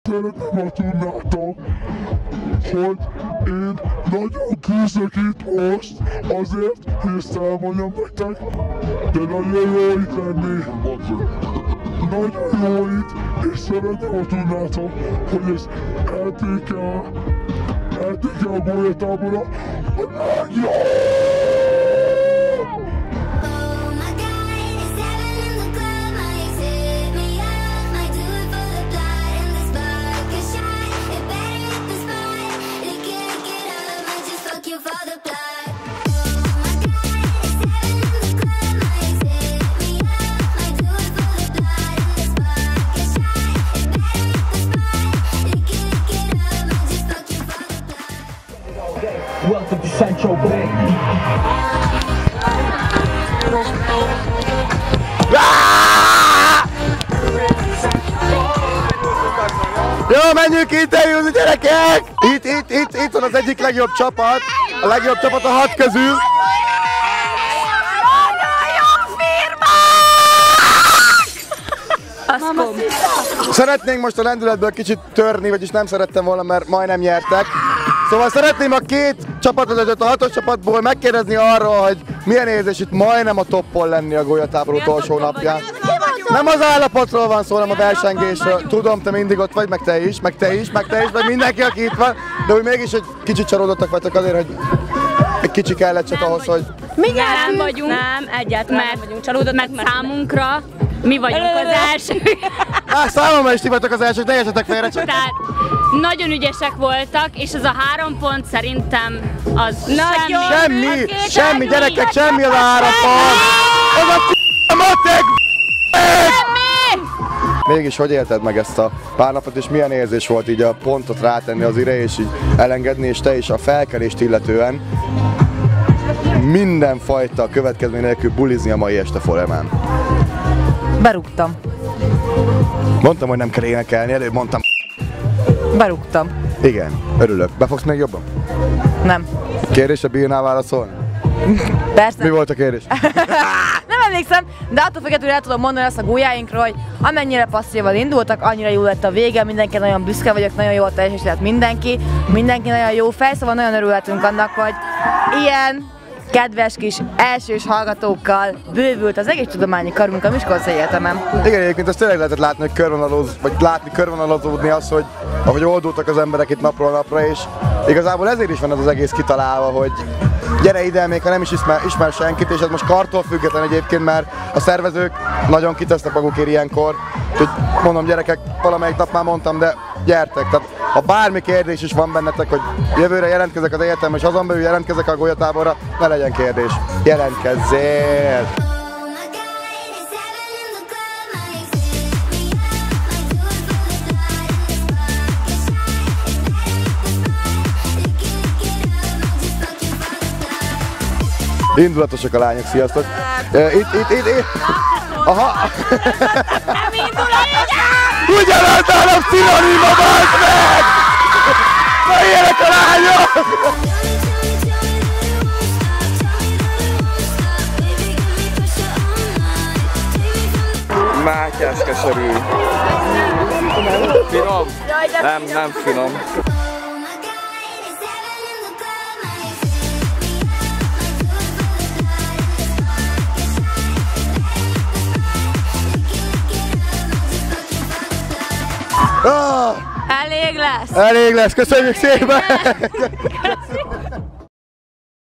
Szeretném, ha tudnátok, hogy én nagyon küzdök itt most azért, hogy ezt elmondjam nektek, de nagyon jó itt lenni. Nagyon jó itt, és szeretném, ha tudnátok, hogy ez eltékel a golyatábora a legjobb! Welcome to Central Bank. Jó, menjünk interjúzni, gyerekek! Itt van az egyik legjobb csapat. A legjobb csapat a 6 közül. Nagyon jó firmák! Szeretnénk most a lendületből kicsit törni, vagyis nem szerettem volna, mert majdnem nyertek. Szóval szeretném a két csapatvezetőt a 6-os csapatból megkérdezni arról, hogy milyen érzés itt majdnem a toppon lenni a golyatábor utolsó napján. Nem az állapotról van szó, hanem a versengésről. Tudom, te mindig ott vagy, meg te is, meg mindenki, aki itt van, de úgy mégis egy kicsit csalódottak vagytok azért, hogy egy kicsi kellett csak ahhoz, hogy... Nem vagyunk. Nem, egyáltalán nem vagyunk csalódottak, mert számunkra mi vagyunk az elsők. Számomra is ti vagytok az elsők, ne értsetek félre csak. Tehát nagyon ügyesek voltak, és ez a 3 pont szerintem az Semmi, gyerekek, semmi az a 3 pont! Az a matek! Mégis hogy élted meg ezt a pár napot, és milyen érzés volt így a pontot rátenni az ire, és így elengedni, és te is a felkelést illetően mindenfajta következmény nélkül bulizni a mai este folyamán? Berúgtam. Mondtam, hogy nem kell énekelni, előbb mondtam. Berúgtam. Igen, örülök. Befogsz még jobban? Nem. Kérdésre bírnál válaszolni? Persze. Mi volt a kérdés? Nem emlékszem, de attól függetlenül el tudom mondani azt a gólyáinkról, hogy amennyire passzíval indultak, annyira jó lett a vége, mindenki nagyon büszke vagyok, nagyon jól teljesített mindenki nagyon jó fej, szóval nagyon örülhetünk annak, hogy ilyen kedves kis elsős hallgatókkal bővült az egész tudományi karunk a Miskolci Egyetemen. Igen, egyébként azt tényleg lehetett látni, hogy körvonalazódni azt, hogy ahogy oldultak az emberek itt napról napra, és igazából ezért is van ez az egész kitalálva, hogy gyere ide, még ha nem is ismer senkit, és ez most kartól független egyébként, mert a szervezők nagyon kitesznek magukért ilyenkor. Úgyhogy mondom, gyerekek, valamelyik nap már mondtam, de gyertek. Tehát ha bármi kérdés is van bennetek, hogy jövőre jelentkezek az egyetemre, és azon belül jelentkezek a golyatáborra, ne legyen kérdés. Jelentkezzél! Indulatosak a lányok, sziasztok! Itt! Aha! Nem indul a Ugyanaz nálam szinonima, bazd meg! Na ilyenek a lányok! Mátyás keserű. Finom? Nem finom. Elég lesz! Elég lesz, köszönjük szépen!